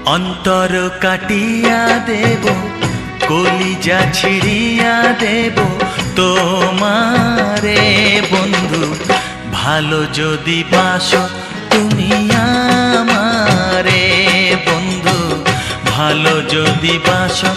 অন্তর কাটিয়া দেব, কলিজা ছিড়িয়া দেব তোমারে বন্ধু। ভালো যদি বাসো তুমি আমারে বন্ধু, ভালো যদি বাসো